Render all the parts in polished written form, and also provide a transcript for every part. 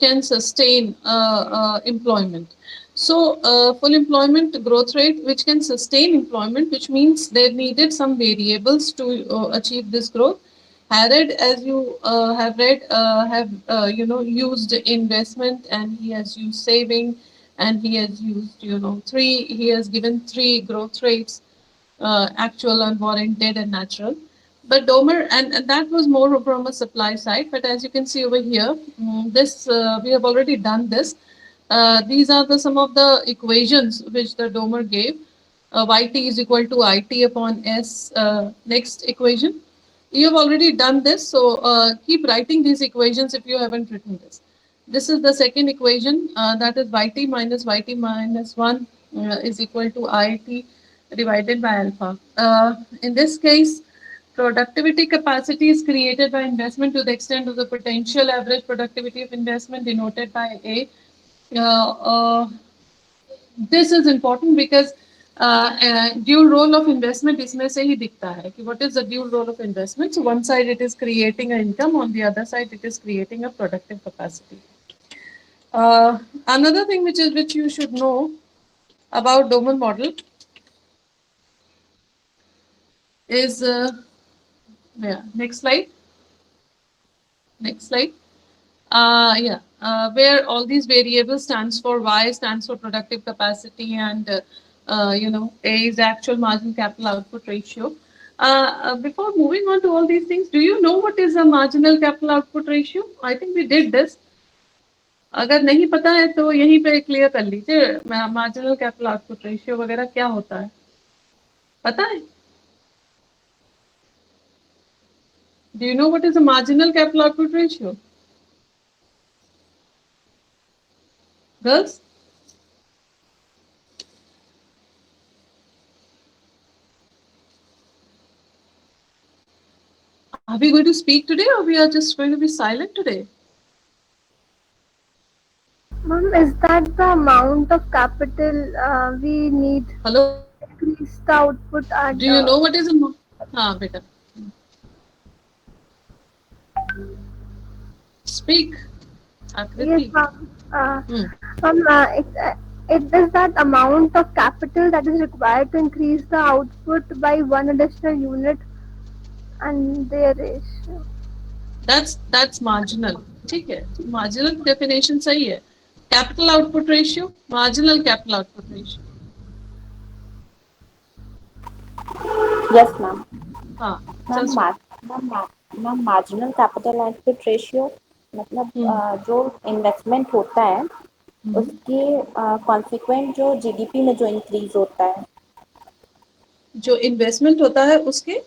can sustain employment. So full employment growth rate which can sustain employment, which means they needed some variables to achieve this growth. Harrod, as you have read, have used investment, and he has used saving, and he has used three. He has given three growth rates: actual, unwarranted, and natural. But Domer, and that was more from a supply side. But as you can see over here, this we have already done this. These are some of the equations which the Domer gave. Yt is equal to it upon s. Next equation. You have already done this, so keep writing these equations if you haven't written this. This is the second equation, that is yt minus 1 is equal to it divided by alpha. In this case, productivity capacity is created by investment to the extent of the potential average productivity of investment denoted by A. Uh, uh, this is important because dual role of investment इसमें से ही दिखता है कि what is the dual role of investment. So one side it is creating an income, on the other side it is creating a productive capacity. Another thing which you should know about Doman model is next slide. Next slide. Where all these variables stands for Y stands for productive capacity, and A is actual marginal capital output ratio. Before moving on to all these things, do you know what is a marginal capital output ratio? I think we did this. अगर नहीं पता है तो यहीं पे clear कर लीजिए, marginal capital output ratio वगैरह क्या होता है, पता है? Do you know what is a marginal capital output ratio? Girls? Are we going to speak today, or we are just going to be silent today? Ma'am, is that the amount of capital we need Hello? to increase the output at Do you know what is a... हाँ बेटा, speak. Yes, Akriti. ma'am. Ma'am, it is that amount of capital that is required to increase the output by one additional unit and their ratio. That's marginal. ठीक है, marginal definition सही है. Capital output ratio, marginal capital output ratio. Yes, ma'am. हाँ, ma'am marginal capital output ratio मतलब जो investment होता है उसके कॉन्सिक्वेंट जो जीडीपी में जो इंक्रीज होता है, जो इन्वेस्टमेंट होता है उसके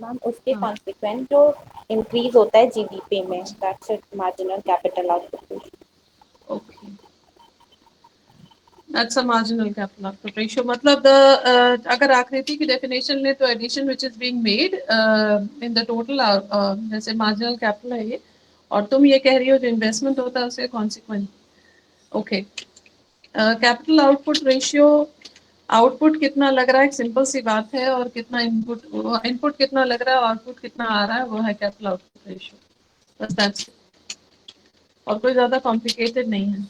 मैम उसके कॉन्सिक्वेंट जो इंक्रीज होता है जीडीपी में, that's it marginal capital output ratio. Okay, that's a marginal capital output ratio. मतलब अगर आकृति की डेफिनेशन ले तो addition which is being made in the total, जैसे मार्जिनल कैपिटल है ये, और तुम ये कह रही हो जो इन्वेस्टमेंट होता है उसके consequent. Okay, capital output ratio, output कितना लग रहा है, एक सिंपल सी बात है, और कितना इनपुट कितना लग रहा है, आउटपुट कितना आ रहा है, वो है कैपिटल आउटपुट रेशियो. बस दैट्स, और कोई ज्यादा कॉम्प्लिकेटेड नहीं है.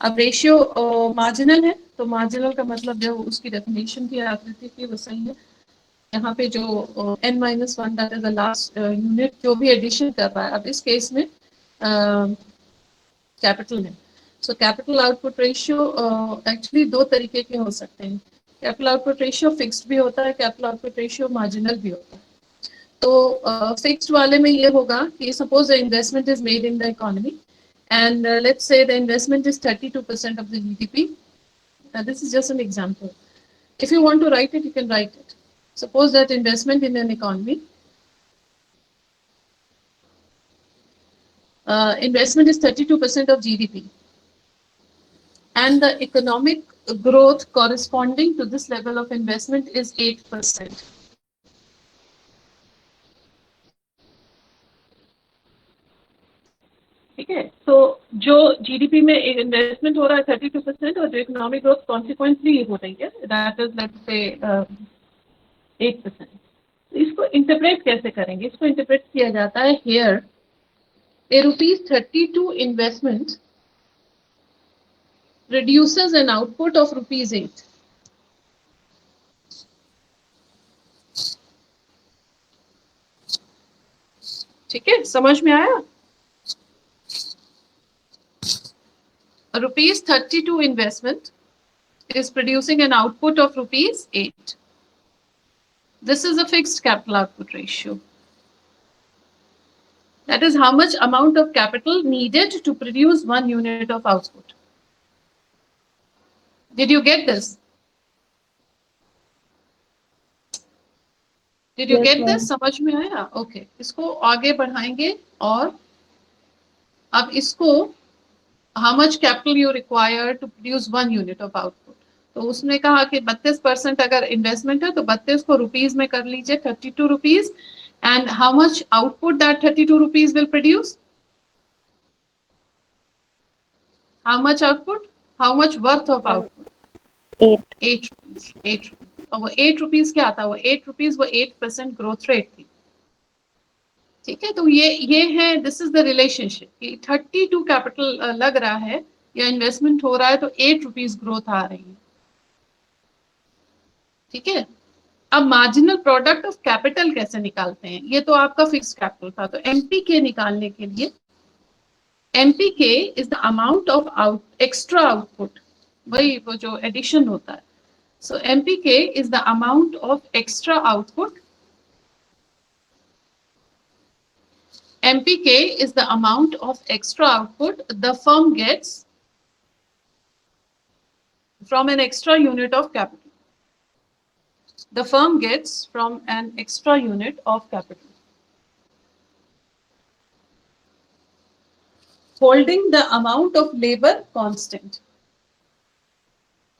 अब रेशियो मार्जिनल है तो मार्जिनल का मतलब जो उसकी डेफिनेशन की आकृति की वो सही है. यहाँ पे जो n-1 that is the last unit जो भी एडिशन कर रहा है, अब इस केस में कैपिटल है. So capital output ratio actually दो तरीके के हो सकते हैं. कैपिटल आउटपुट रेशियो फिक्स्ड भी होता है, कैपिटल आउटपुट रेशियो मार्जिनल भी होता है. तो फिक्स्ड वाले में ये होगा कि suppose the investment is made in the economy, and let's say the investment is 32% of the GDP. This is just an example. If you want to write it, you can write it. Suppose that investment in an economy, investment is 32% of GDP, and the economic growth corresponding to this level of investment is 8%. ठीक है, तो जो GDP में investment हो रहा है 32%, और जो इकोनॉमिक ग्रोथ कॉन्सिक्वेंटली हो रही है दैट इज लेट्स से 8%. इसको इंटरप्रेट कैसे करेंगे? इसको इंटरप्रेट किया जाता है here A rupees 32 investment reduces an output of rupees 8. ठीक है, समझ में आया? A rupees 32 investment is producing an output of rupees 8. This is a fixed capital output ratio. That is how much amount of capital needed to produce 1 unit of output. Did you get this? Did you get this? समझ में आया? Okay. इसको आगे बढ़ाएंगे और अब इसको how much capital you require to produce 1 unit of output. तो उसने कहा कि 32% अगर इन्वेस्टमेंट है तो 32 को रुपीज में कर लीजिए 32 rupees and how much output that 32 rupees will produce? How much output? How much worth of output? 8 rupees. 8 rupees. और वो 8 रुपीज क्या था? वो 8 रुपीज वो 8% ग्रोथ रेट थी. ठीक है, तो ये है, दिस इज द रिलेशनशिप कि 32 कैपिटल लग रहा है या इन्वेस्टमेंट हो रहा है तो 8 रुपीज ग्रोथ आ रही है. ठीक है, अब मार्जिनल प्रोडक्ट ऑफ कैपिटल कैसे निकालते हैं? ये तो आपका फिक्स कैपिटल था. तो एमपीके निकालने के लिए MPK is the amount of extra output, वही वो जो एडिशन होता है. So MPK is the amount of extra output. MPK is the amount of extra output the firm gets from an extra unit of capital. The firm gets from an extra unit of capital. Holding the amount of labor constant.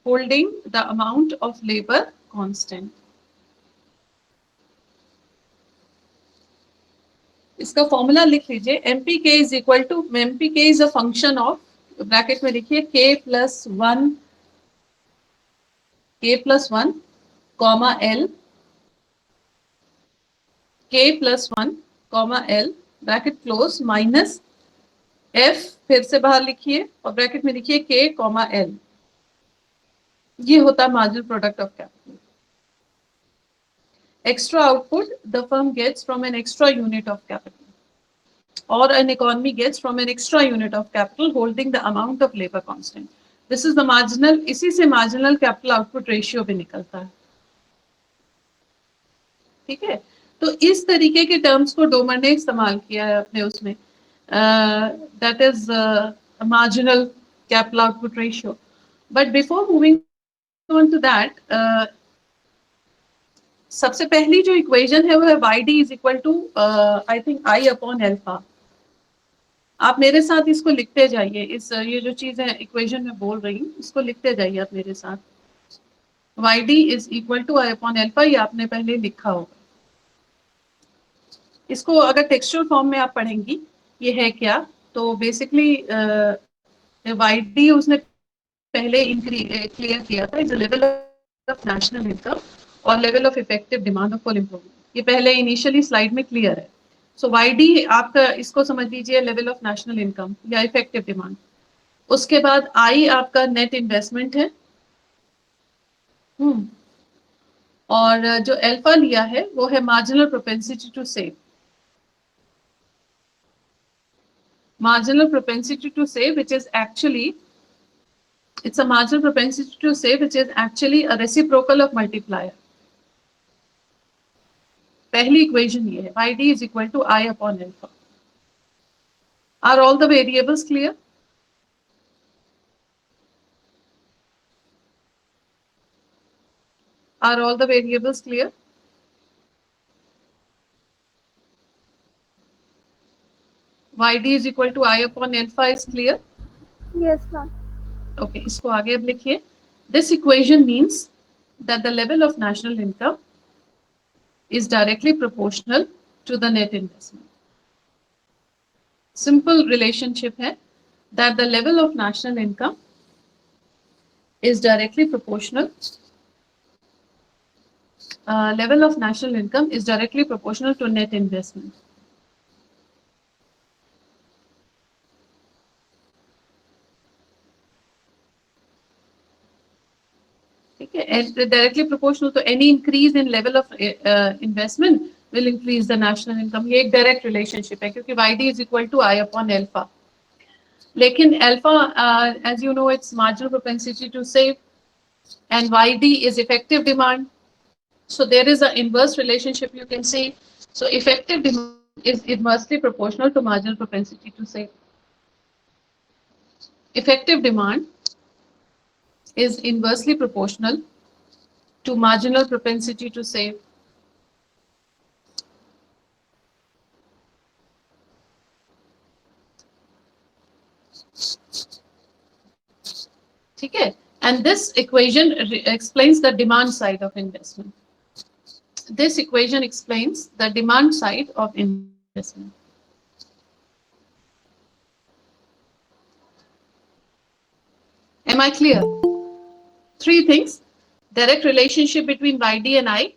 Holding the amount of labor constant. इसका formula लिख लीजिए. MPK is equal to, MPK is a function of, bracket में लिखिए K plus 1 comma L, K plus 1 comma L bracket close minus F, फिर से बाहर लिखिए और ब्रैकेट में लिखिए K comma L. ये होता है marginal product of capital. Extra output the firm gets from an extra unit of capital और an economy gets from an extra unit of capital holding the amount of labour constant. This is the marginal. इसी से marginal capital output ratio भी निकलता है. ठीक है, तो इस तरीके के टर्म्स को डोमर ने इस्तेमाल किया है अपने उसमें. That is marginal capital output ratio. But before moving on to that, सबसे पहली जो इक्वेशन है वो है YD is equal to I think I upon alpha. आप मेरे साथ इसको लिखते जाइए. इस ये जो चीजें इक्वेशन में बोल रही हूँ इसको लिखते जाइए आप मेरे साथ. YD is equal to I upon alpha, ये आपने पहले लिखा होगा. इसको अगर टेक्सचुअल फॉर्म में आप पढ़ेंगी ये है क्या, तो बेसिकली YD उसने पहले क्लियर किया था. Is level of national income और level of effective demand of full employment. ये पहले इनिशियली स्लाइड में क्लियर है. सो YD आपका इसको समझ लीजिए लेवल ऑफ नेशनल इनकम या इफेक्टिव डिमांड. उसके बाद I आपका नेट इन्वेस्टमेंट है. और जो अल्फा लिया है वो है marginal propensity to save. Marginal propensity to save, which is actually, it's a marginal propensity to save, which is actually a reciprocal of multiplier. पहली इक्वेशन ये है. YD is equal to I upon alpha. Are all the variables clear? Are all the variables clear? YD is equal to I upon alpha is clear? Yes, ma'am. Okay, इसको आगे अब लिखिए. This equation means that the level of national income is directly proportional to the net investment. Simple relationship है that the level of national income is directly proportional. Level of national income is directly proportional to net investment. ठीक है, and directly proportional to any increase in level of investment will increase the national income. ये एक direct relationship है क्योंकि YD is equal to I upon alpha. लेकिन alpha, as you know, it's marginal propensity to save, and YD is effective demand. So there is an inverse relationship you can say. So effective demand is inversely proportional to marginal propensity to save. Effective demand is inversely proportional to marginal propensity to save. ठीक है, and this equation explains the demand side of investment. This equation explains the demand side of investment. Am I clear? Three things: direct relationship between YD and I,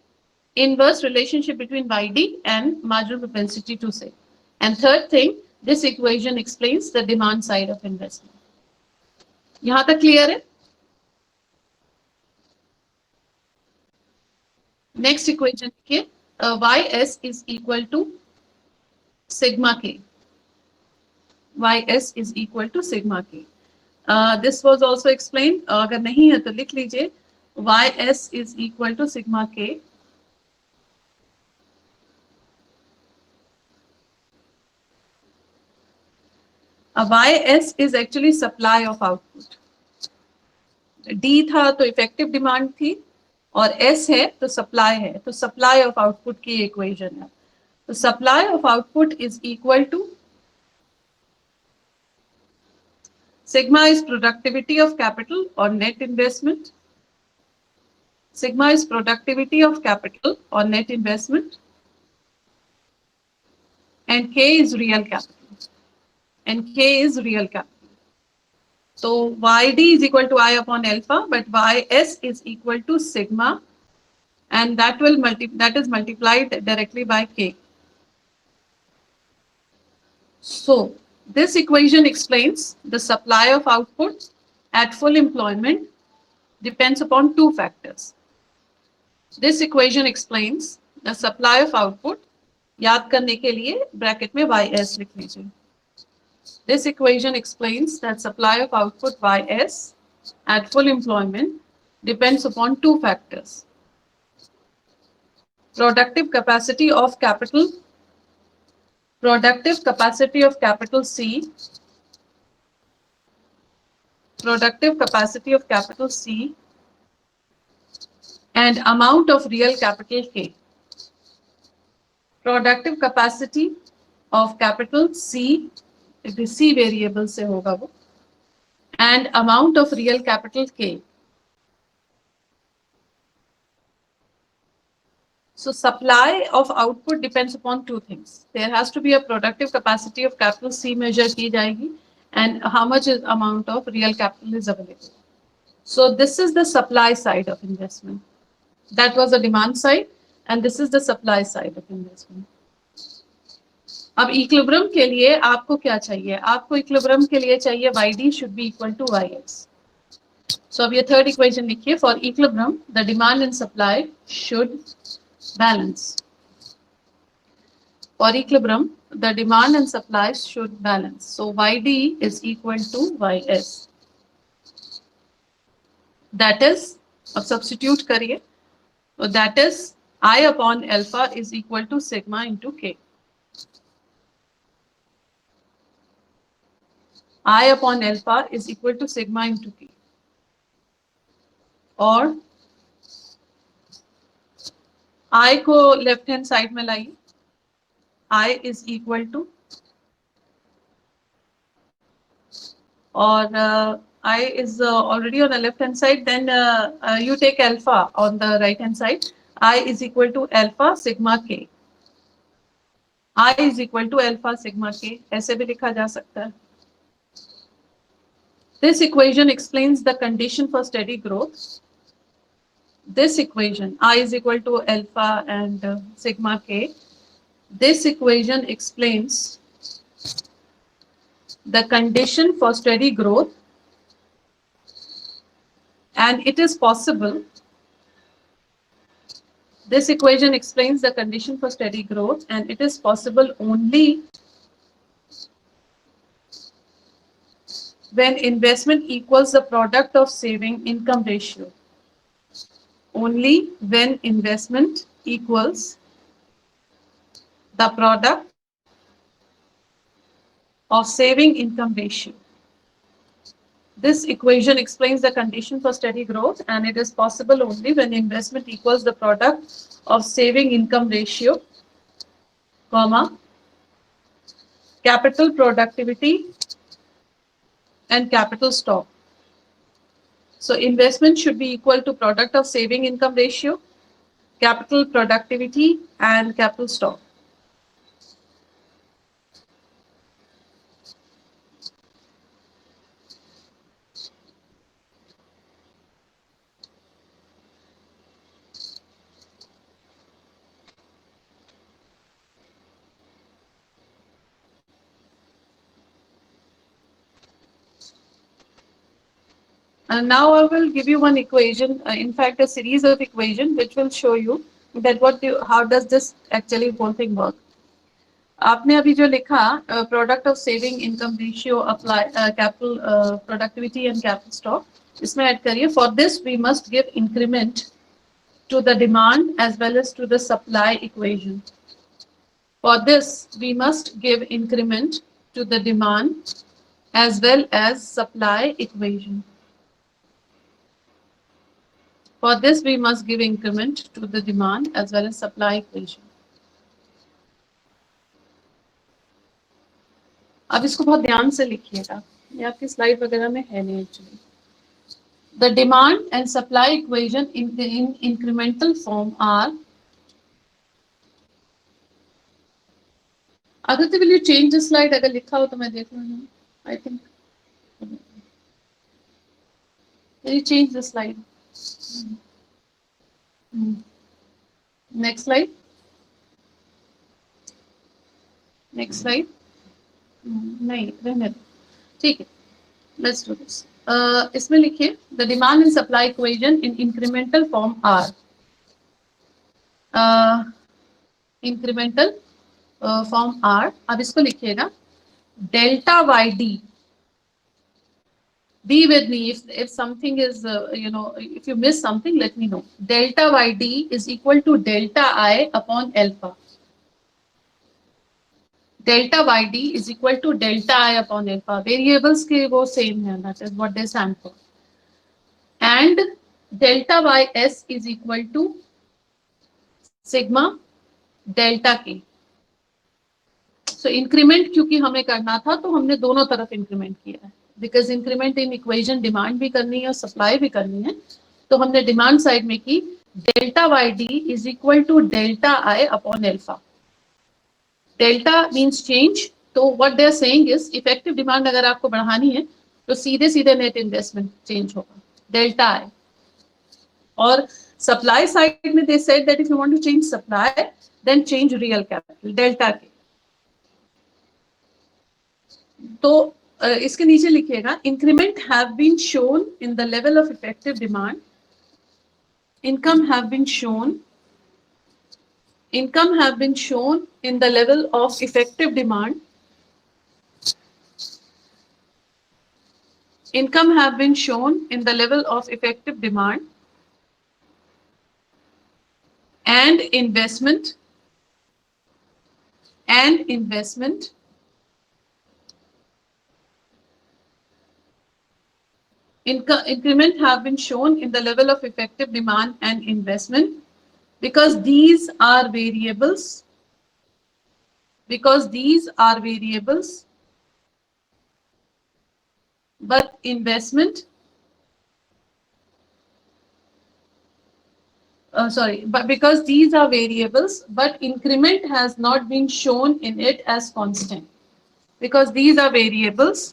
inverse relationship between YD and marginal propensity to save, and third thing, this equation explains the demand side of investment. यहां तक clear है? Next equation देखिए, YS is equal to sigma K. YS is equal to sigma K. This was also explained. अगर नहीं है तो लिख लीजिए, YS is equal to sigma K. YS is actually supply of output. D था तो effective demand थी, और S है तो सप्लाई है, तो सप्लाई ऑफ आउटपुट की इक्वेशन है. तो supply of output is equal to sigma is productivity of capital or net investment. Sigma is productivity of capital or net investment, and K is real capital. And K is real capital. So YD is equal to I upon alpha, but YS is equal to sigma, and that is multiplied directly by K. So this equation explains the supply of output at full employment depends upon two factors. This equation explains the supply of output. याद करने के लिए bracket में YS लिख लीजिए. This equation explains that supply of output YS at full employment depends upon two factors: productive capacity of capital C, productive capacity of capital C, and amount of real capital K. Productive capacity of capital C, C variable से होगा वो, and amount of real capital K. So supply of output depends upon two things. There has to be a productive capacity of capital C measure की जाएगी, and how much is amount of real capital is available. So this is the supply side of investment. That was the demand side, and this is the supply side of investment. अब equilibrium के लिए आपको क्या चाहिए? आपको equilibrium के लिए चाहिए YD should be equal to YX. So अब ये थर्ड इक्वेशन लिखिए. For equilibrium, the demand and supply should balance. For equilibrium, the demand and supply should balance. So YD is equal to YS. That is, अब substitute करिए. So that is I upon alpha is equal to sigma into K. I upon alpha is equal to sigma into K. और I को left hand side में लाइए. I is equal to, और I is already on the left hand side, then you take alpha on the right hand side. I is equal to alpha sigma K. I is equal to alpha sigma K. ऐसे भी लिखा जा सकता है. This equation explains the condition for steady growth. This equation, I is equal to alpha and sigma K. This equation explains the condition for steady growth, and it is possible This equation explains the condition for steady growth, and it is possible only when investment equals the product of saving income ratio. Only when investment equals the product of saving income ratio. This equation explains the condition for steady growth, and it is possible only when investment equals the product of saving income ratio, comma, capital productivity and capital stock. So investment should be equal to product of saving income ratio, capital productivity and capital stock. And now I will give you one equation, in fact a series of equations which will show you that how does this actually whole thing work. आपने अभी जो लिखा product of saving income ratio apply capital productivity and capital stock, इसमें add करिए for this we must give increment to the demand as well as to the supply equation. For this we must give increment to the demand as well as supply equation. For this we must give increment to the demand as well as supply equation. अब इसको बहुत ध्यान से लिखिएगा, ये आपकी slide वगैरह में है नहीं actually. The demand and supply equation in incremental form are. Aditi, will you change the slide? अगर लिखा हो तो मैं देख लूँगी. I think. Will you change the slide? Next slide. Next slide. नहीं रहने दो, ठीक है. Let's do this. इसमें लिखिए the demand and supply equation in incremental form are. Incremental form R. अब इसको लिखिएगा delta by D. Be with me if something is if you miss something, let me know. Delta by D is equal to delta I upon alpha. Delta by D is equal to delta I upon alpha. Variables के वो same है, that is what they stand for. And delta by S is equal to sigma delta K. So increment क्योंकि हमें करना था तो हमने दोनों तरफ increment किया है. Because increment in equation demand भी करनी है और supply भी करनी है, तो हमने demand side में की delta by D is equal to delta I upon alpha. Delta means change, तो what they are saying is effective demand अगर आपको बढ़ानी है तो सीधे सीधे net investment change होगा delta I. और supply side में they said that if you want to change supply then change real capital delta K. तो इसके नीचे लिखिएगा increment have been shown in the level of effective demand. Income have been shown in the level of effective demand. Income have been shown in the level of effective demand and investment increment have been shown in the level of effective demand and investment because these are variables. But investment, but because these are variables, but increment has not been shown in it as constant. Because these are variables,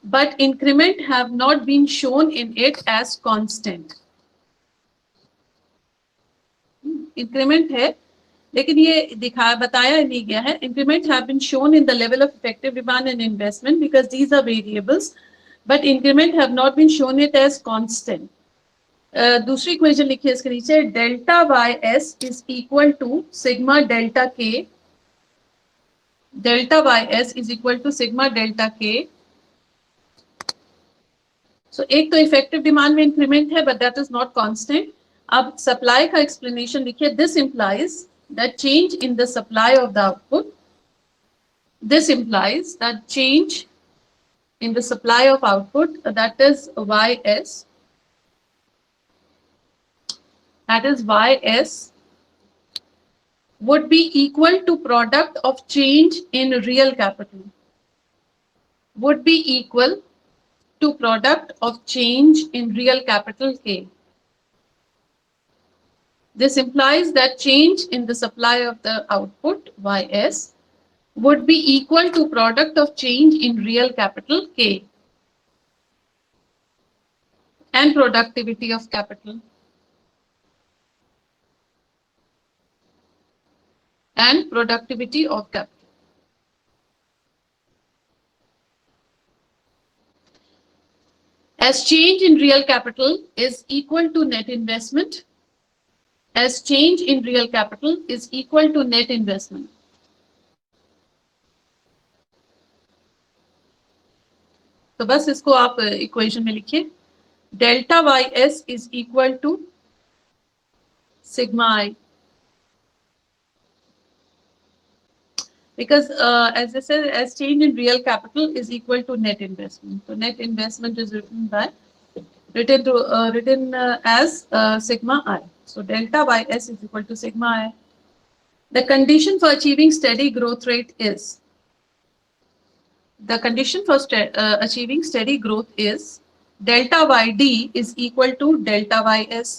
but increment have not been shown in it as constant. Increment है, लेकिन ये बताया नहीं गया है. Increment have been shown in the level of effective demand and investment because these are variables, but increment have not been shown it as constant. दूसरी equation लिखिए इसके नीचे, delta Y S is equal to sigma delta K, delta Y S is equal to sigma delta K. So एक तो effective demand में increment है, but that is not constant. अब supply का एक्सप्लेनेशन लिखिए, this implies that change in the supply of the output, this implies that change in the supply of output, that is ys, would be equal to product of change in real capital, would be equal to product of change in real capital K. This implies that change in the supply of the output ys would be equal to product of change in real capital K and productivity of capital, and productivity of capital. As change in real capital is equal to net investment, as change in real capital is equal to net investment. तो बस इसको आप equation में लिखिए, delta Y S is equal to sigma I, because as I said, as change in real capital is equal to net investment. So net investment is written as sigma I. So delta ys is equal to sigma I. The condition for achieving steady growth rate is, the condition for achieving steady growth is delta yd is equal to delta ys.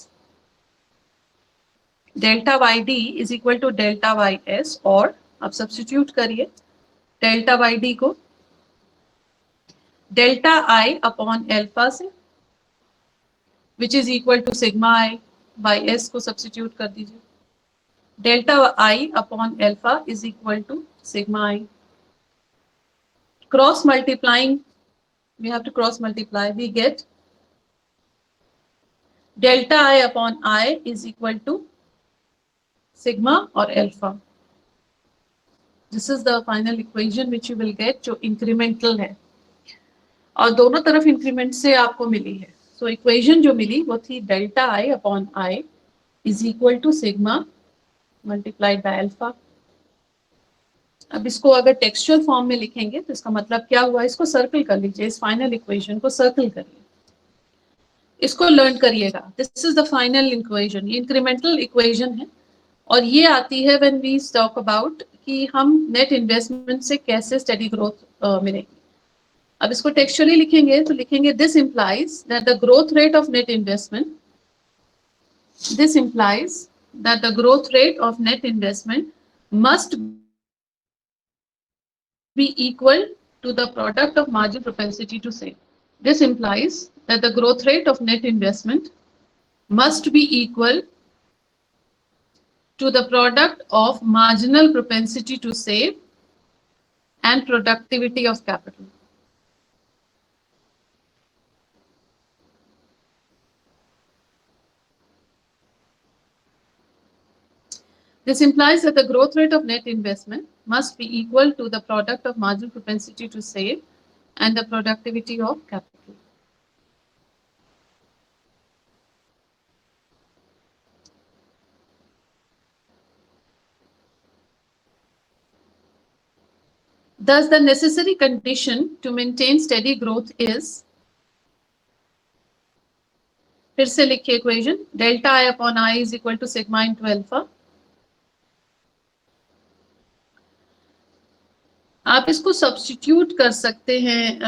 Delta yd is equal to delta ys, और अब substitute करिए delta Y D को delta I upon alpha से, which is equal to sigma I by S को substitute कर दीजिए, delta I upon alpha is equal to sigma I. Cross multiplying, we have to cross multiply, we get delta I upon I is equal to sigma और alpha. This is the final equation which you will get, जो incremental है और दोनों तरफ increment से आपको मिली है। So equation जो मिली वो थी delta I upon I is equal to sigma multiplied by alpha. अब इसको अगर टेक्सचुअल फॉर्म में लिखेंगे तो इसका मतलब क्या हुआ, इसको सर्कल कर लीजिए, इस फाइनल इक्वेशन को सर्कल करिए, इसको लर्न करिएगा। This is the final equation, ये इंक्रीमेंटल इक्वेशन है और ये आती है व्हेन वी टॉक अबाउट कि हम नेट इन्वेस्टमेंट से कैसे स्टडी ग्रोथ मिलेगी। अब इसको टेक्सचुअली लिखेंगे तो लिखेंगे this implies that the growth rate of net investment, this implies that the growth rate of net investment must be equal to the product of margin propensity to save. This implies that the growth rate of net investment must be equal to the product of marginal propensity to save and productivity of capital. This implies that the growth rate of net investment must be equal to the product of marginal propensity to save and the productivity of capital. Thus, the necessary condition to maintain steady growth is, फिर से लिखिए equation, delta I upon I is equal to sigma into alpha. आप इसको substitute कर सकते हैं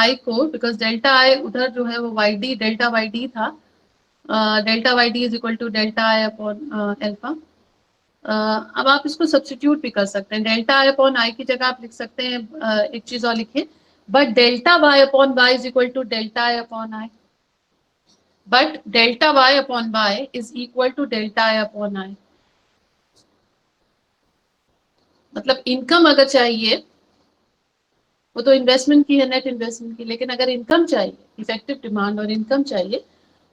आई को, because delta आई उधर जो है वो Y D, delta Y D था, delta Y D is equal to delta I upon alpha. अब आप इसको सब्स्टिट्यूट भी कर सकते हैं, डेल्टा आई अपॉन आई की जगह आप लिख सकते हैं एक चीज और लिखिए, but delta Y upon Y is equal to delta I upon I, but delta Y upon Y is equal to delta I upon I. मतलब इनकम अगर चाहिए, वो तो इन्वेस्टमेंट की है, नेट इन्वेस्टमेंट की, लेकिन अगर इनकम चाहिए, इफेक्टिव डिमांड और इनकम चाहिए,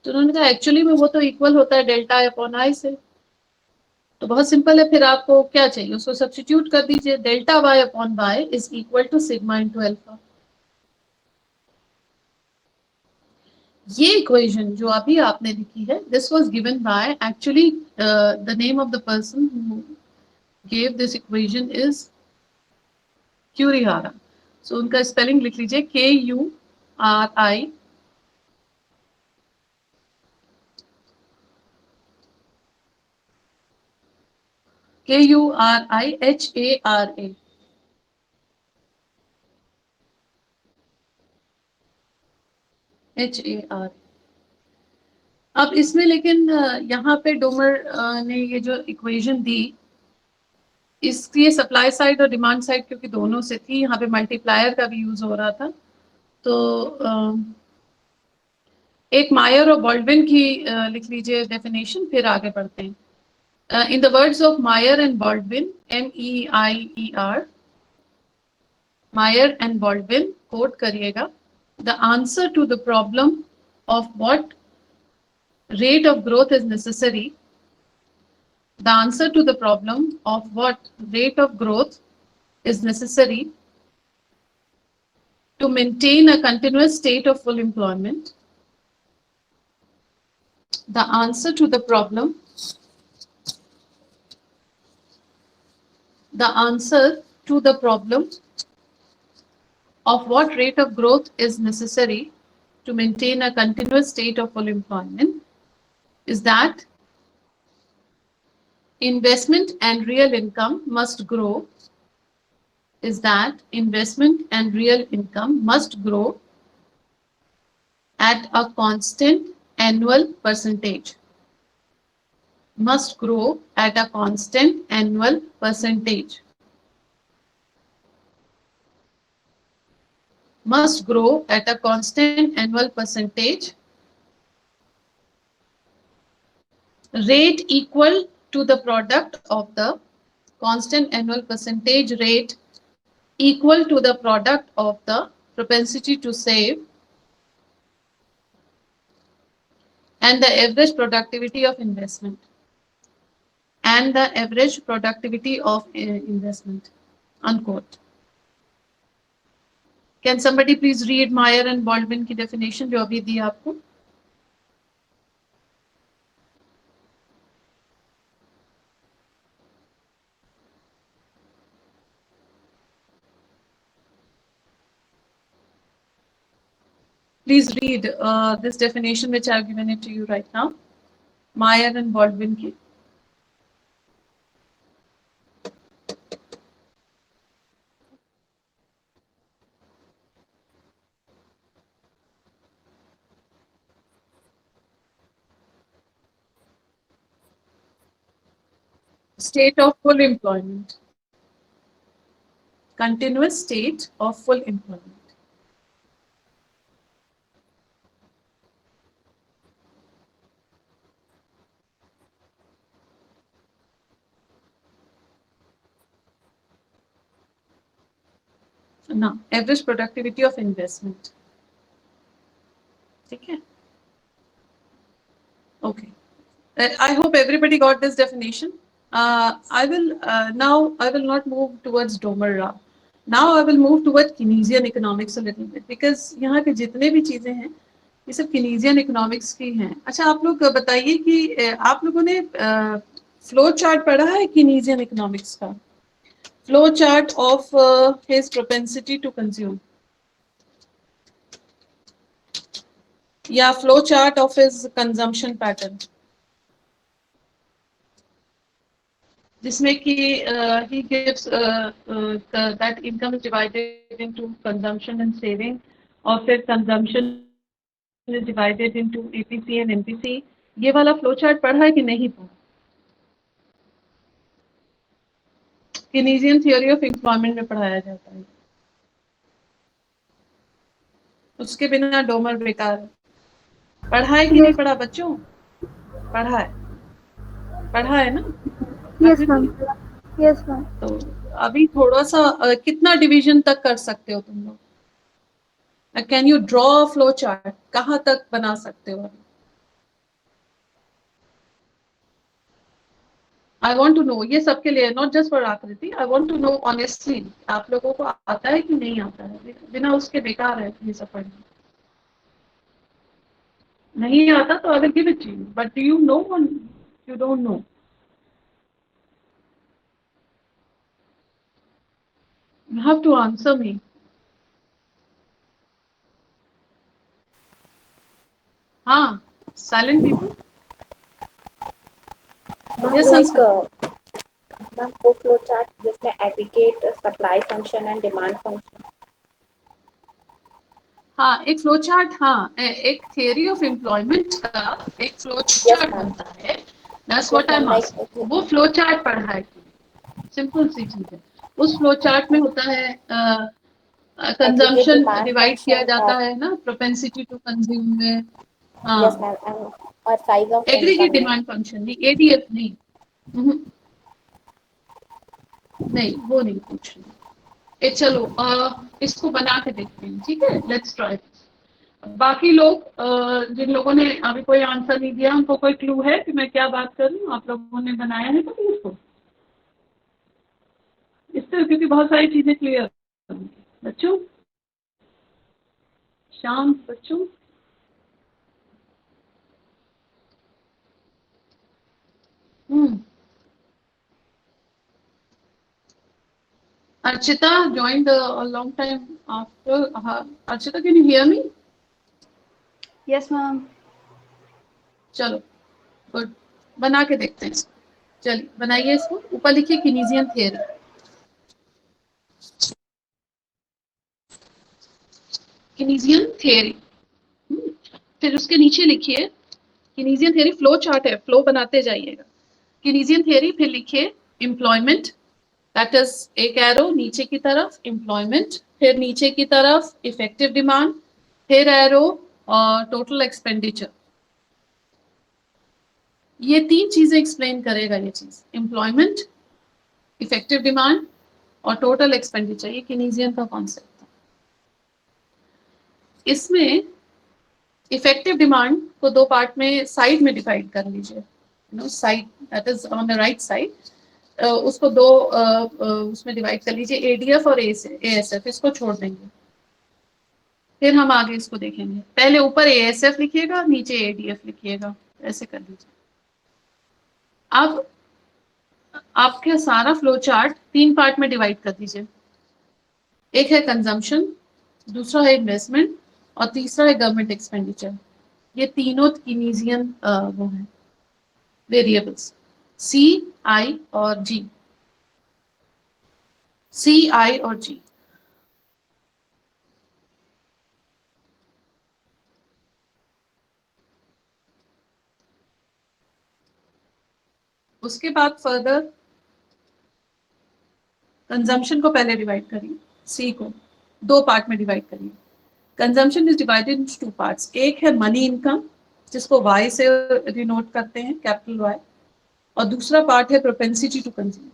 तो उन्होंने कहा एक्चुअली में वो तो इक्वल होता है डेल्टा अपॉन आई से। तो बहुत सिंपल है, फिर आपको क्या चाहिए, उसको सब्स्टिट्यूट कर दीजिए, delta Y upon Y is equal to sigma into alpha. ये इक्वेशन जो अभी आपने लिखी है, this was given by actually the name of the person who gave this equation is Kurihara. So उनका स्पेलिंग लिख लीजिए Kuri Kurihara. HAR। अब इसमें लेकिन यहाँ पे डोमर ने ये जो इक्वेशन दी, इसकी सप्लाई साइड और डिमांड साइड क्योंकि दोनों से थी, यहाँ पे मल्टीप्लायर का भी यूज हो रहा था। तो एक मायर और बॉल्डविन की लिख लीजिए डेफिनेशन, फिर आगे बढ़ते हैं। In the words of Meyer and Baldwin, MEIER, Meyer and Baldwin, quote करिएगा, the answer to the problem of what rate of growth is necessary, the answer to the problem of what rate of growth is necessary to maintain a continuous state of full employment, the answer to the problem of what rate of growth is necessary to maintain a continuous state of full employment is that investment and real income must grow, at a constant annual percentage. Must grow at a constant annual percentage. Must grow at a constant annual percentage rate equal to the product of the constant annual percentage rate equal to the product of the propensity to save and the average productivity of investment. Unquote. Can somebody please read Meyer and Baldwin की definition जो अभी दी आपको? Please read this definition which I have given it to you right now. Meyer and Baldwin की. State of full employment. Continuous state of full employment. Now, average productivity of investment. Okay. Okay. I hope everybody got this definition. I will not move towards Domer. Now I will move towards Keynesian economics a little bit because यहाँ के जितने भी चीजें हैं ये सब Keynesian economics की हैं। अच्छा, आप लोग बताइए कि आप लोगों ने फ्लो चार्ट पढ़ा है Keynesian economics का? Flow chart of his propensity to consume. या flow chart of his consumption pattern. जिसमें कि he gives that income is divided into consumption and saving, और फिर consumption is divided into APC and NPC. ये वाला flow chart पढ़ा है कि नहीं पढ़ा? Keynesian theory of employment में पढ़ाया जाता है। उसके बिना डोमर बेकार है। पढ़ा है कि नहीं पढ़ा बच्चों? पढ़ा है ना? Yes ma'am. Yes ma'am. तो अभी थोड़ा सा कितना डिवीजन तक कर सकते हो तुम लोग? Can you draw flow chart? कहाँ तक बना सकते हो अभी? आई वॉन्ट टू नो, ये सबके लिए, not just for Akriti, I want to know honestly, आप लोगों को आता है कि नहीं आता है? बिना उसके बेकार है ये सब पढ़ना। नहीं आता तो I will give it to you, but do you know और you don't know? You have to answer me. हाँ, silent people. Yes, answer. Ma'am वो फ्लो चार्ट जिसमें aggregate supply function and demand function. हाँ, एक flow chart, हाँ, एक theory of employment का एक फ्लो चार्ट ma'am. बनता है। That's what I'm asking. वो फ्लो चार्ट पढ़ा है, सिंपल सी चीज है। उस फ्लो चार्ट में होता है कंजम्पशन डिवाइड किया जाता है ना, प्रोपेंसिटी टू कंज्यूम में। यस मैम, और size of aggregate demand function नहीं, एडीएफ नहीं। नहीं, वो नहीं पूछ रही। चलो इसको बना के देखते हैं, ठीक है? Let's try. बाकी लोग जिन लोगों ने अभी कोई आंसर नहीं दिया, उनको कोई क्लू है कि मैं क्या बात कर रही हूँ? आप लोगों ने बनाया है कभी इसको? इससे क्योंकि बहुत सारी चीजें क्लियर बच्चों, शांत बच्चों। Archita joined a long time after. Archita, can you hear me? Yes, ma'am. चलो गुड, बना के देखते हैं इसको। चलिए बनाइए इसको। ऊपर लिखिए कीनीजियन थियरी। Keynesian theory. फिर उसके नीचे लिखिए कीनीजियन थियरी, फ्लो चार्ट है, फ्लो बनाते जाइएगा। कीनीजियन थियरी, फिर लिखिए एम्प्लॉयमेंट, दैट इज एक एरो नीचे की तरफ एम्प्लॉयमेंट, फिर नीचे की तरफ इफेक्टिव डिमांड, फिर एरो और टोटल एक्सपेंडिचर। ये तीन चीजें एक्सप्लेन करेगा ये चीज, एम्प्लॉयमेंट, इफेक्टिव डिमांड और टोटल एक्सपेंडिचर। ये कीनीजियन का कॉन्सेप्ट था। इसमें इफेक्टिव डिमांड को दो पार्ट में साइड में डिवाइड कर लीजिए, side that is on the right side, उसको दो उसमें डिवाइड कर लीजिए, एडीएफ और एएसएफ, इसको छोड़ देंगे। फिर हम आगे इसको देखेंगे। पहले ऊपर एएसएफ लिखिएगा, नीचे एडीएफ लिखिएगा, ऐसे कर लीजिए। अब आपके सारा फ्लो चार्ट तीन पार्ट में डिवाइड कर दीजिए। एक है कंजम्पशन, दूसरा है इन्वेस्टमेंट और तीसरा है गवर्नमेंट एक्सपेंडिचर। ये तीनों कीनीजियन वो है वेरिएबल्स, सी, आई और जी। सी, आई और जी। उसके बाद फर्दर कंजम्पशन को पहले डिवाइड करिए, सी को दो पार्ट में डिवाइड करिए। Consumption is divided into two parts. एक है मनी इनकम, जिसको वाई से डिनोट करते हैं, कैपिटल वाई, और दूसरा पार्ट है propensity to consume.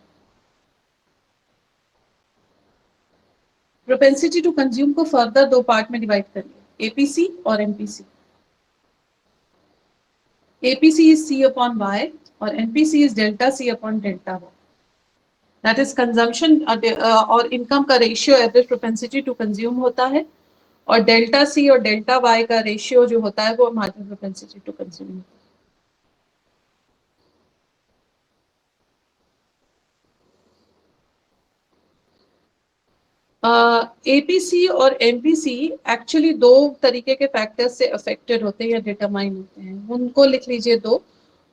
Propensity to consume को फर्दर दो पार्ट में डिवाइड करिए, एपीसी और MPC. APC is C upon Y और MPC is delta C upon delta Y. That is consumption और इनकम का ratio average propensity to consume होता है, और डेल्टा सी और डेल्टा वाई का रेशियो जो होता है वो मार्जिनल प्रोपेंसिटी टू कंज्यूम होता है। एपीसी और एमपीसी एक्चुअली दो तरीके के फैक्टर्स से अफेक्टेड होते हैं या डिटरमाइन होते हैं, उनको लिख लीजिए दो।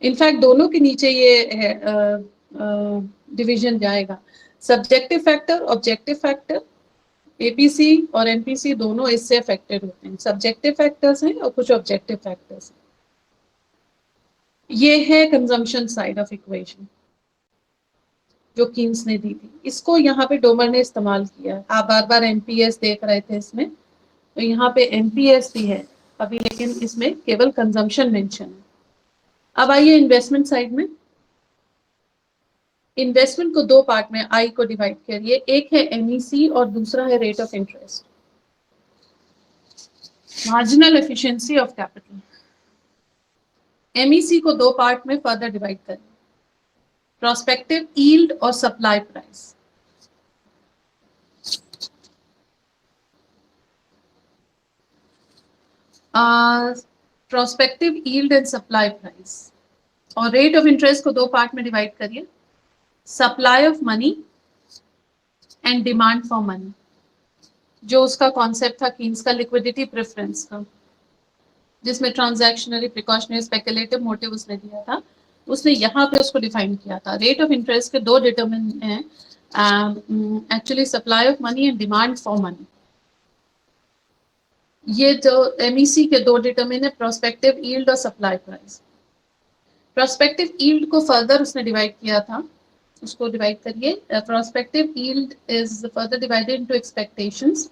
इनफैक्ट दोनों के नीचे ये है डिवीजन जाएगा, subjective factor, objective factor. APC और एमपीसी दोनों इससे अफेक्टेड होते हैं, सब्जेक्टिव फैक्टर्स हैं और कुछ ऑब्जेक्टिव फैक्टर्स हैं। ये है कंजम्पशन साइड ऑफ इक्वेशन जो कीन्स ने दी थी। इसको यहाँ पे डोमर ने इस्तेमाल किया है। आप बार बार एमपीएस देख रहे थे इसमें, तो यहाँ पे एमपीएस भी है अभी, लेकिन इसमें केवल कंजम्पशन मेंशन है। अब आइए इन्वेस्टमेंट साइड में। इन्वेस्टमेंट को दो पार्ट में आई को डिवाइड करिए, एक है एमईसी और दूसरा है rate of interest, marginal efficiency of capital. MEC को दो पार्ट में फर्दर डिवाइड करिए, प्रोस्पेक्टिव यील्ड और supply price. Prospective yield and supply price और रेट ऑफ इंटरेस्ट को दो पार्ट में डिवाइड करिए, supply of money and demand for money. जो उसका कॉन्सेप्ट था कीन्स का लिक्विडिटी प्रेफरेंस का, जिसमें ट्रांजैक्शनरी, प्रिकॉशनरी, स्पेकुलेटिव मोटिव उसने दिया था, उसने यहाँ पे उसको डिफाइन किया था। रेट ऑफ इंटरेस्ट के दो डिटरमिन हैं actually, supply of money and demand for money. ये जो एमईसी के दो डिटरमिन है, प्रोस्पेक्टिव यील्ड और सप्लाई प्राइस। प्रोस्पेक्टिव यील्ड को फर्दर उसने डिवाइड किया था, उसको डिवाइड करिए। Prospective yield is further divided into expectations,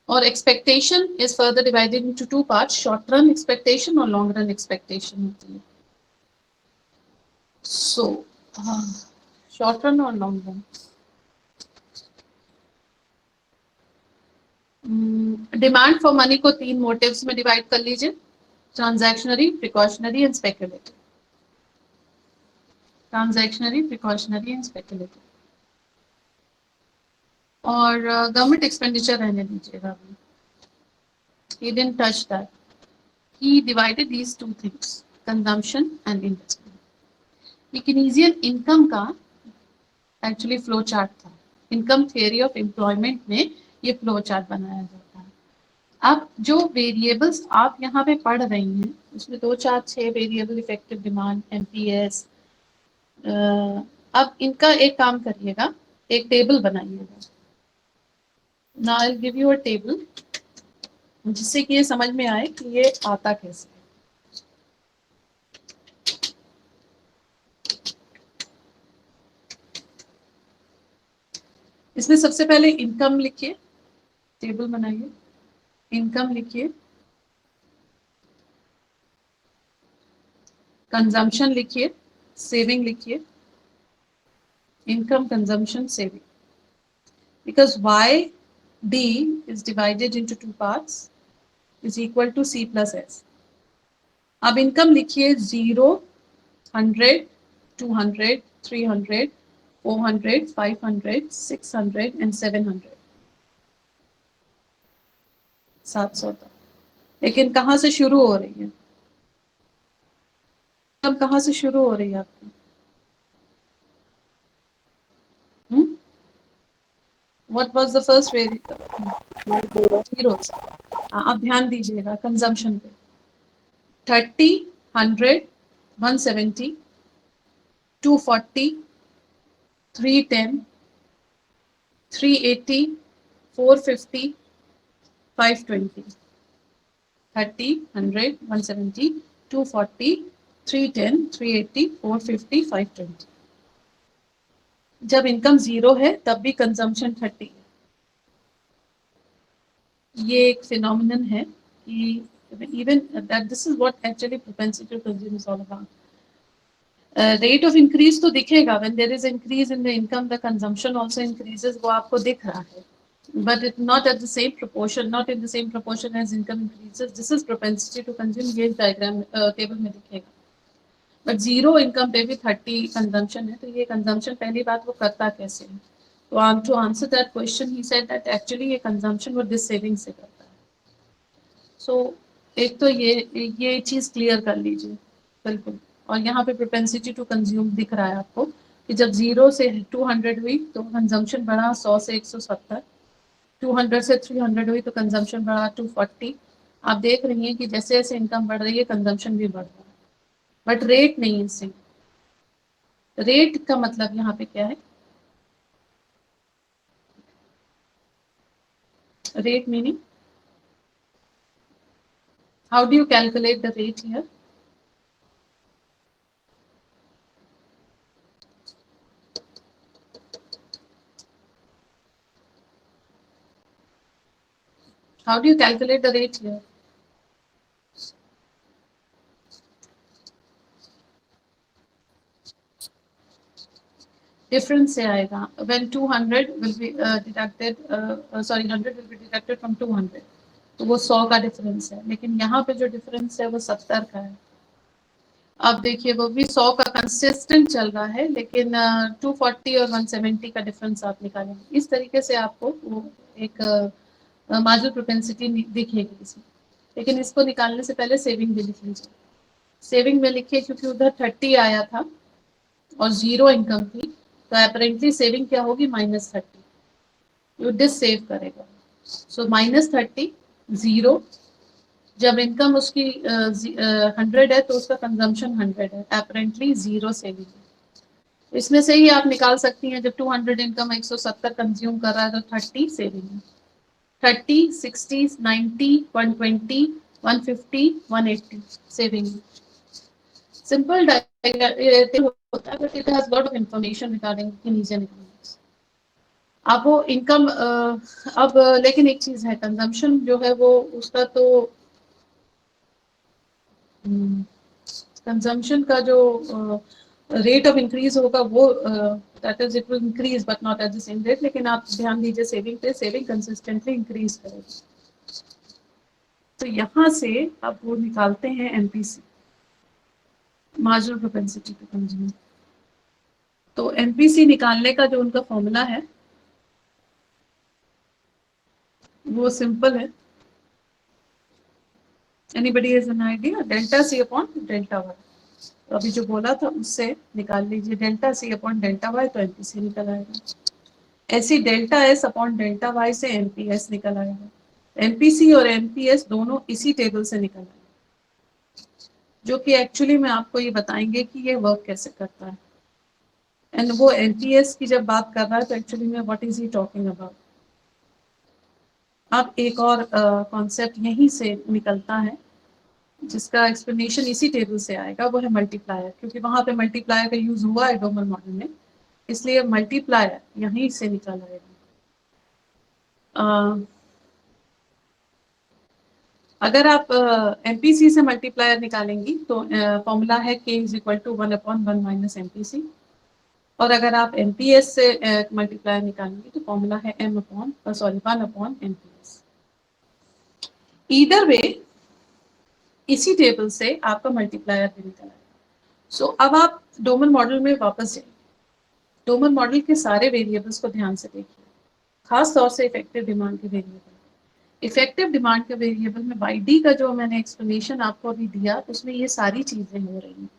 और expectation is further divided into two parts, short run expectation और लॉन्ग रन एक्सपेक्टेशन होती है। सो शॉर्ट रन और long run. Demand for money को तीन मोटिव्स में डिवाइड कर लीजिए, transactionary, precautionary and speculative. Transactionary, precautionary and speculative. और गवर्नमेंट एक्सपेंडिचर रहने दीजिएगा अभी, he didn't touch that. He divided these two things, consumption and investment. ये Keynesian income का एक्चुअली फ्लो चार्ट था। इनकम थियरी ऑफ एम्प्लॉयमेंट में ये flow chart बनाया जाता है। अब जो वेरिएबल्स आप यहाँ पे पढ़ रही हैं, उसमें 2, 4, 6 वेरिएबल, इफेक्टिव डिमांड, एमपीएस। अब इनका एक काम करिएगा, एक टेबल बनाइएगा। Now I'll give you a table, जिससे कि ये समझ में आए कि ये आता कैसे है। इसमें सबसे पहले इनकम लिखिए, टेबल बनाइए, इनकम लिखिए, कंजम्पशन लिखिए, सेविंग लिखिए, income, consumption, saving. Because YD is divided into two parts is equal to C plus S. अब इनकम लिखिए 0, 100, 200, 300, 400, 500, 600 and 700, 700 तक। लेकिन कहाँ से शुरू हो रही है? अब कहाँ से शुरू हो रही है आपकी? What was the first variable? Zeros. आप ध्यान दीजिएगा कंजम्पशन पे। 30, 100, 170, 240, 310, 380, 450, 520. 30, 100, 170, 240, 310, 380, 450, 520. जब इनकम 0 है तब भी कंजम्पशन 30 है। ये एक फिनोमिनन है कि even that this is what actually propensity to consume is all about. Rate of increase तो दिखेगा, when there is increase in the income the consumption also increases, वो आपको दिख रहा है, but it not at the same proportion, not in the same proportion as income increases. This is propensity to consume, ये diagram table में दिखेगा। But 0 income पे भी 30 कंजम्पशन है, तो ये कंजम्पशन पहली बात वो करता कैसे है? तो to answer that question he said that actually ये कंजम्पशन वो दिस सेविंग से करता है। सो एक तो ये चीज़ क्लियर कर लीजिए बिल्कुल। और यहाँ पे प्रोपेंसिटी टू कंज्यूम दिख रहा है आपको कि जब 0 से 200 हुई तो कंजम्पशन बढ़ा 100 से 170, 200 से 300 हुई तो कंजम्पशन बढ़ा 240। आप देख रही हैं कि जैसे जैसे इनकम बढ़ रही है कंजम्पशन भी बढ़ रहा है, बट रेट नहीं है सेम। रेट का मतलब यहाँ पे क्या है? Rate meaning, how do you calculate the rate here? How do you calculate the rate here? Difference से आएगा when 200 will be deducted, sorry 100 will be deducted from 200, तो वो 100 का डिफरेंस है। लेकिन यहाँ पे जो डिफरेंस है वो 70 का है। अब देखिए वो भी 100 का कंसिस्टेंट चल रहा है, लेकिन 240 और 170 का डिफरेंस आप निकालेंगे। इस तरीके से आपको वो एक मार्जिनल प्रोपेंसिटी दिखेगी इसमें। लेकिन इसको निकालने से पहले सेविंग भी लिख लीजिए। सेविंग में लिखिए क्योंकि उधर 30 आया था और 0 इनकम थी, तो अपेरेंटली सेविंग क्या होगी, -30। यू डिस सेव करेगा, सो -30 0। जब इनकम उसकी 100 है तो उसका कंजम्पशन 100 है, अपेरेंटली 0 सेविंग है। इसमें से ही आप निकाल सकती हैं, जब 200 इनकम 170 कंज्यूम कर रहा है तो 30 सेविंग है। 30, 60, 90, 120, 150, 180 सेविंग। सिंपल डायग्राम होता है, but it has lot of information regarding Keynesian economics. अब वो इनकम अब लेकिन एक चीज है, कंजम्पशन जो है वो उसका तो कंजम्पशन का जो रेट ऑफ इंक्रीज होगा वो that is it will increase but not at the same rate. लेकिन आप ध्यान दीजिए सेविंग पे, सेविंग कंसिस्टेंटली इंक्रीज करेगी। तो यहाँ से अब वो निकालते हैं MPC, marginal propensity to consume. तो एमपीसी निकालने का जो उनका फॉर्मूला है वो सिंपल है। Anybody has an idea? Delta C upon delta Y. तो अभी जो बोला था उससे निकाल लीजिए, delta C upon delta Y, तो एमपीसी निकल आएगा। ऐसी delta S upon delta Y से एमपीएस निकल आएगा। एमपीसी और एमपीएस दोनों इसी टेबल से निकल आएगा, जो कि एक्चुअली में आपको ये बताएंगे कि ये वर्क कैसे करता है। एंड वो एमपीएस की जब बात कर रहा है तो एक्चुअली में what is he talking about. अब एक और कॉन्सेप्ट यहीं से निकलता है जिसका एक्सप्लेनेशन इसी टेबल से आएगा, वो है मल्टीप्लायर। क्योंकि वहां पे मल्टीप्लायर का यूज हुआ है डोमर मॉडल में, इसलिए मल्टीप्लायर यहीं से निकल आएगा। अगर आप एमपीसी से मल्टीप्लायर निकालेंगी तो फॉर्मूला है k is equal to 1/1 minus MPC. और अगर आप एमपीएस से मल्टीप्लायर निकालेंगी तो फॉर्मूला है 1/MPS। ईदर वे इसी टेबल से आपका मल्टीप्लायर भी निकल आएगा। सो अब आप डोमर मॉडल में वापस जाइए। डोमर मॉडल के सारे वेरिएबल्स को ध्यान से देखिए, खास तौर से इफेक्टिव डिमांड के वेरिएबल। इफेक्टिव डिमांड के वेरिएबल में वाईडी का जो मैंने एक्सप्लेनेशन आपको अभी दिया, उसमें ये सारी चीजें हो रही हैं।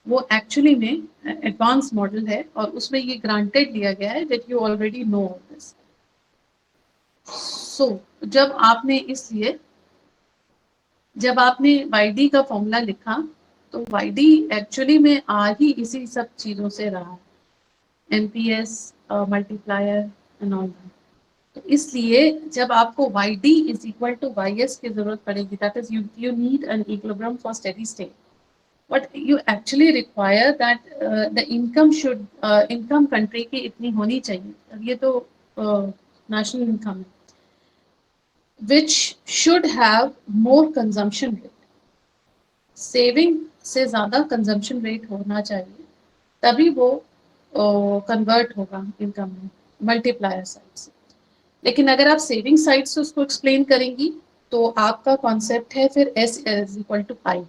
वो एक्चुअली में एडवांस मॉडल है और उसमें ये ग्रांटेड लिया गया है that you already know all this. So जब आपने वाईडी का फॉर्मूला लिखा तो वाईडी एक्चुअली में आ ही इसी सब चीजों से रहा है, MPS, multiplier and all that. तो इसलिए जब आपको YD is equal to YS की जरूरत पड़ेगी, that is you need an equilibrium for steady state, but you actually require that the income country की इतनी होनी चाहिए। अब ये तो नेशनल इनकम है, which should have more consumption rate. Saving से ज्यादा कंजम्पशन रेट होना चाहिए, तभी वो कन्वर्ट होगा इनकम में मल्टीप्लायर साइड से। लेकिन अगर आप सेविंग साइड से उसको एक्सप्लेन करेंगी तो आपका कॉन्सेप्ट है फिर S is equal to I।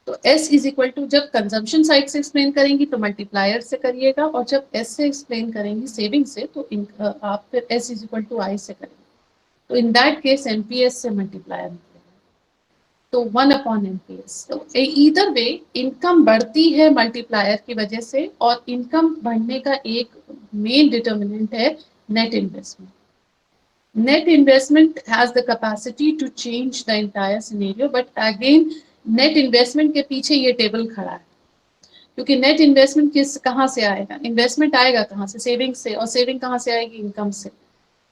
तो S इज इक्वल टू, जब कंजम्पशन साइड से एक्सप्लेन करेंगी तो मल्टीप्लायर से करिएगा, और जब S से एक्सप्लेन करेंगी सेविंग से तो आप फिर S is equal to I से करेंगे। तो इन दैट केस MPS से मल्टीप्लायर निकलेगा, तो 1/MPS। तो ईदर वे इनकम बढ़ती है मल्टीप्लायर की वजह से, और इनकम बढ़ने का एक मेन डिटर्मिनेंट है net investment. Net investment has the capacity to change the entire scenario, but again net investment के पीछे ये टेबल खड़ा है, क्योंकि net investment कहाँ से आएगा, इन्वेस्टमेंट आएगा कहाँ से, सेविंग से, और सेविंग कहाँ से आएगी, इनकम से।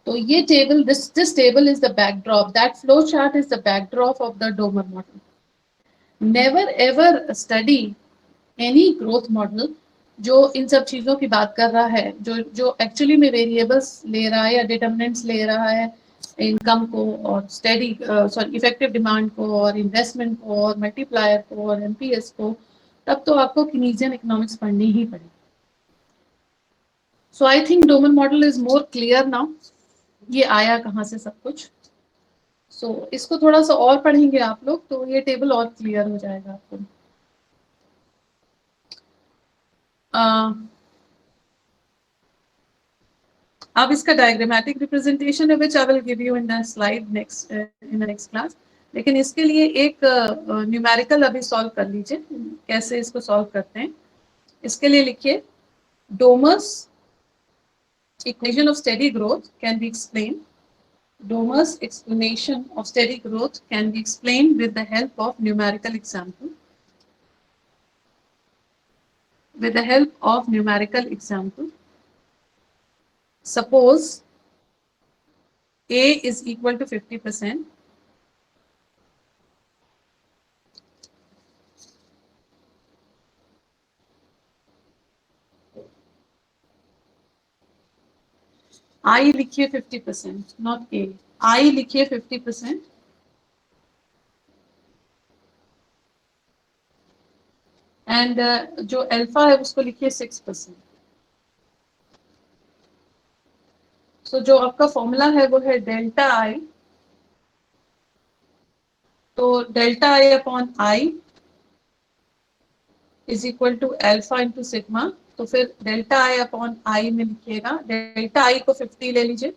तो ये table, this table is the backdrop, that flow chart is the backdrop of the Domer model. Never ever study any growth model जो इन सब चीजों की बात कर रहा है, जो एक्चुअली में वेरिएबल्स ले रहा है या डिटर्मिनेंट्स ले रहा है, इनकम को और इफेक्टिव डिमांड को और इन्वेस्टमेंट को और मल्टीप्लायर को और एमपीएस को, तब तो आपको कीनीजियन इकोनॉमिक्स पढ़नी ही पड़ेगी। So I think Domar model is more clear now, ये आया कहाँ से सब कुछ। सो इसको थोड़ा सा और पढ़ेंगे आप लोग तो ये टेबल और क्लियर हो जाएगा आपको। अब इसका डायग्रामेटिक रिप्रेजेंटेशन है which I will give you in the slide next in the next class, लेकिन इसके लिए एक न्यूमेरिकल अभी सॉल्व कर लीजिए, कैसे इसको सॉल्व करते हैं। इसके लिए लिखिए डोमर्स equation of steady growth can be explained. Domer's explanation of steady growth can be explained with the help of numerical example. With the help of numerical example, suppose A is equal to 50%. I लिखिए 50%, not A. I लिखिए 50%. And जो alpha है उसको लिखिए 6%. सो जो आपका formula है वो है डेल्टा आई. तो delta I upon I is equal to alpha into sigma. तो फिर डेल्टा आई अपॉन आई में लिखिएगा, डेल्टा आई को 50 ले लीजिए,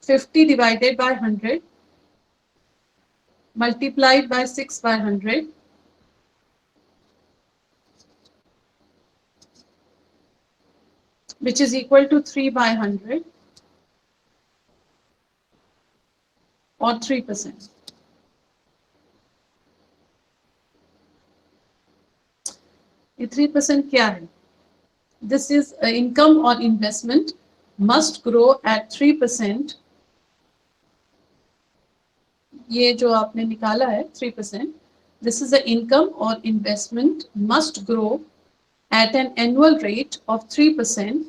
50 divided by 100 multiplied by 6 by 100 which is equal to 3 by 100 or 3%. ये 3% क्या है? This is income or investment must grow at 3%. ये जो आपने निकाला है 3%. This is the income or investment must grow at an annual rate of 3%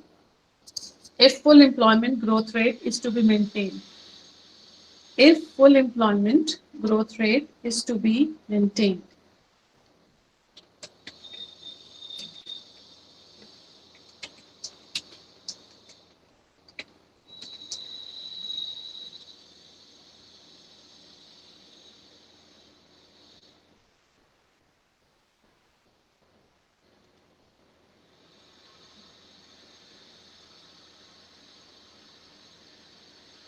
if full employment growth rate is to be maintained. If full employment growth rate is to be maintained.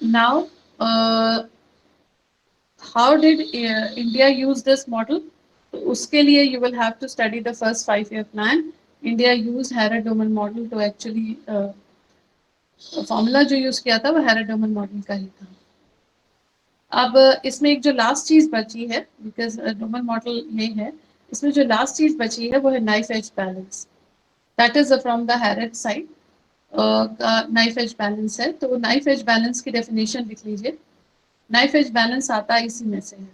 Now, how did India use this model? तो उसके लिए you will have to study the first 5-year plan. India used Harrod-Doman model to actually formula जो use किया था वो हैरड-डोमन model का ही था. अब इसमें एक जो लास्ट चीज बची है, बिकॉज डोमन मॉडल ये है, इसमें जो लास्ट चीज बची है वो है knife edge balance. That is from the Harrod side का नाइफ एज बैलेंस है. तो नाइफ एज बैलेंस की डेफिनेशन लिख लीजिए. नाइफ एज बैलेंस आता है इसी में से है.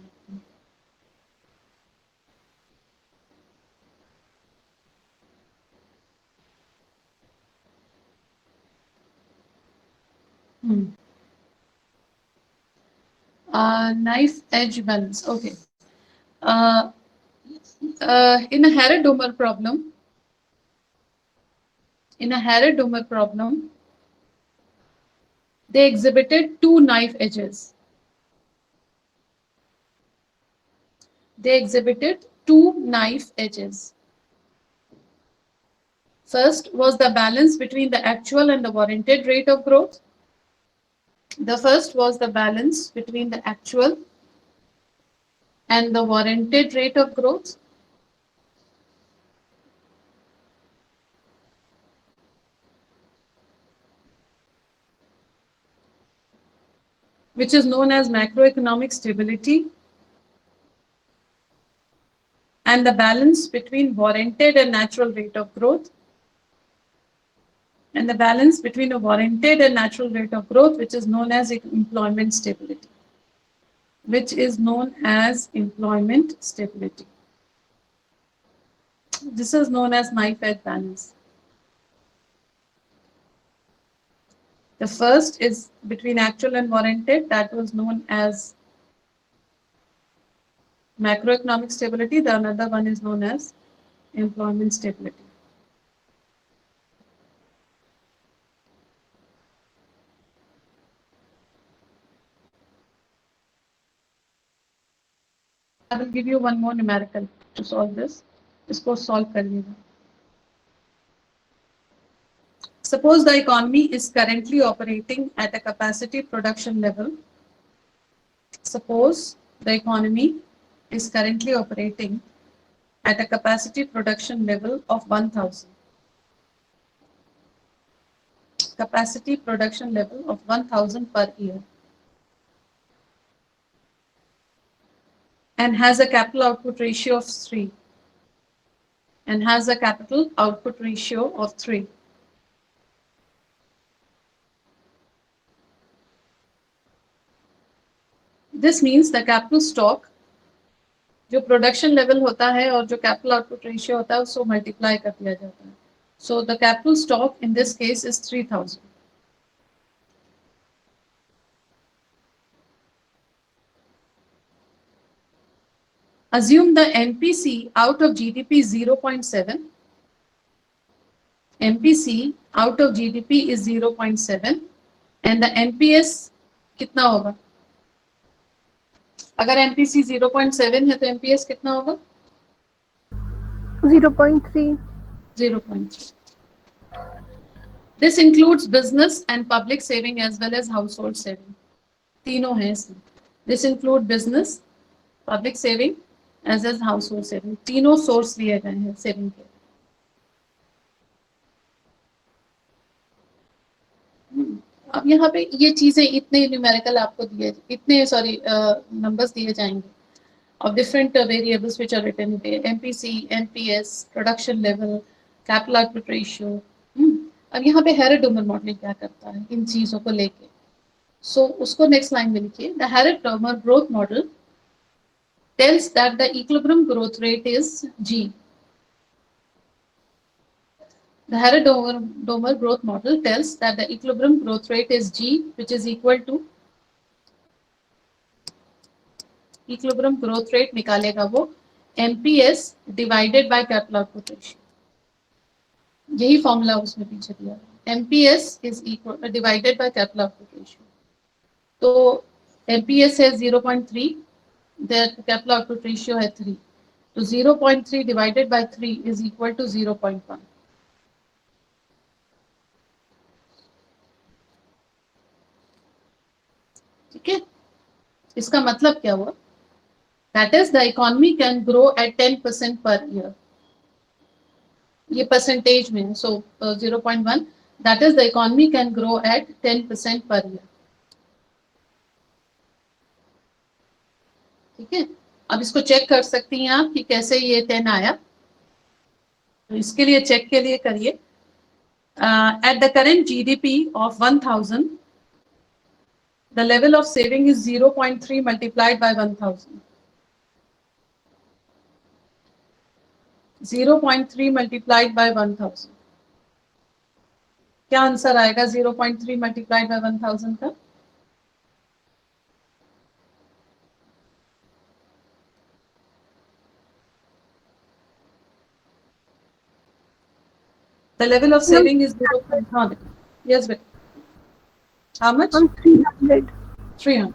Knife edge balance. Okay. In a Harrod-Domer problem, they exhibited two knife edges. First was the balance between the actual and the warranted rate of growth. The first was the balance between the actual and the warranted rate of growth. Which is known as macroeconomic stability. And the balance between warranted and natural rate of growth. And the balance between a warranted and natural rate of growth, which is known as employment stability. This is known as knife edge balance. The first is between actual and warranted, that was known as macroeconomic stability. The another one is known as employment stability. I will give you one more numerical to solve this. इसको solve करिएगा. Suppose the economy is currently operating at a capacity production level. Suppose the economy is currently operating at a capacity production level of 1000. Capacity production level of 1000 per year. And has a capital output ratio of 3. And has a capital output ratio of 3. This means the capital stock जो production level होता है और जो capital output ratio होता है उसको multiply कर दिया जाता है. So the capital stock in this case is 3000. Assume the NPC out of GDP is 0.7. NPC out of GDP is 0.7 and the NPS कितना होगा? अगर NPC 0.7 है तो NPS कितना होगा? 0.3. 0.3. This includes business and public saving as well as household saving. तीनों हैं इसमें. This include business, public saving as well as household saving. तीनों सोर्स दिए गए हैं सेविंग के. अब यहाँ पे ये चीजें इतने न्यूमेरिकल आपको दिए, इतने नंबर्स दिए जाएंगे of different variables which are written here. MPC, NPS, production level, capital output ratio. अब यहाँ पे हेरेट-डोमर मॉडलिंग क्या करता है इन चीजों को लेके. सो उसको नेक्स्ट लाइन में लिखिए. The Harrod Domar growth model tells that the equilibrium growth rate is G. The Harrod-Domer growth model tells that the equilibrium growth rate is G, which is equal to equilibrium growth rate निकालेगा वो MPS divided by capital output ratio. यही formula उसमें पीछे दिया है. MPS is equal divided by capital output ratio. तो MPS है 0.3, their capital output ratio है 3. तो 0.3 divided by 3 is equal to 0.1. ठीक है. इसका मतलब क्या हुआ? That is, the economy can grow at 10% per year. ये परसेंटेज में, so 0.1. That is, the economy can grow at 10% per year. ठीक है. अब इसको चेक कर सकती हैं आप कि कैसे ये 10 आया. तो इसके लिए चेक के लिए करिए. At the current GDP of 1000, the level of saving is 0.3 multiplied by 1000. 0.3 multiplied by 1000. क्या आंसर आएगा 0.3 multiplied by 1000 का? The level of saving is 0.3. Yes, but how much? 300. 300.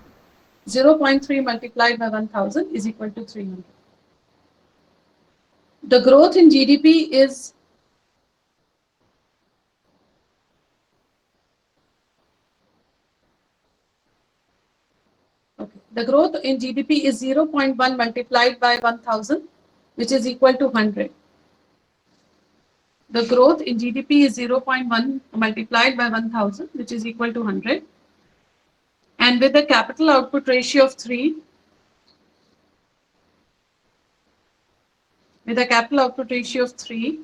0.3 multiplied by 1000 is equal to 300. The growth in GDP is the growth in GDP is 0.1 multiplied by 1000, which is equal to 100. The growth in GDP is 0.1 multiplied by 1000, which is equal to 100. And with a capital output ratio of 3, with a capital output ratio of 3,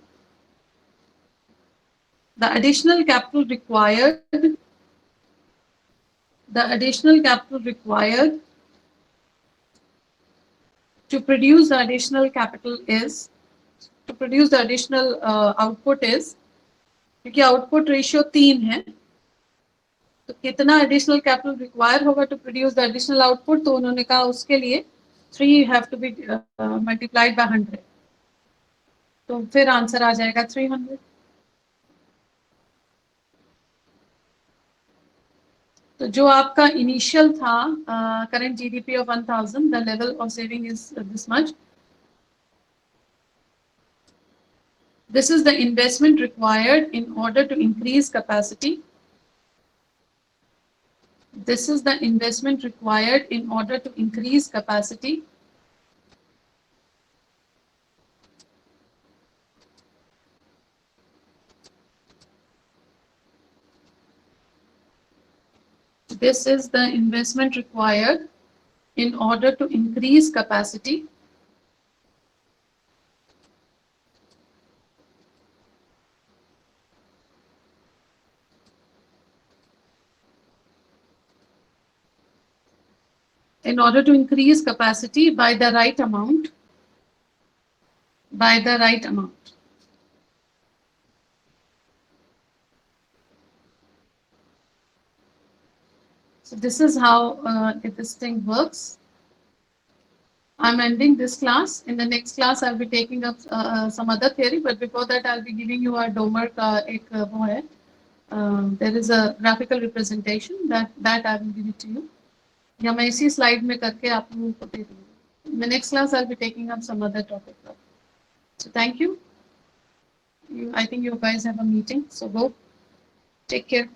the additional capital required to produce the additional capital is, to produce the additional output is, क्योंकि output ratio 3 है, तो कितना additional capital require होगा to produce the additional output. तो उन्होंने कहा उसके लिए 3 have to be multiplied by 100. तो फिर आंसर आ जाएगा 300. तो जो आपका इनिशियल था current GDP of 1000, the level of saving is this much. This is the investment required in order to increase capacity. This is the investment required in order to increase capacity. This is the investment required in order to increase capacity. In order to increase capacity by the right amount. By the right amount. So this is how this thing works. I'm ending this class. In the next class, I'll be taking up some other theory, but before that, I'll be giving you a Domer ka ek wo hai. There is a graphical representation that I will give it to you. या मैं इसी slide में करके आप लोगों को दे दूँगी. In the next class, I'll be taking up some other topic. So thank you. I think you guys have a meeting, so go. Take care.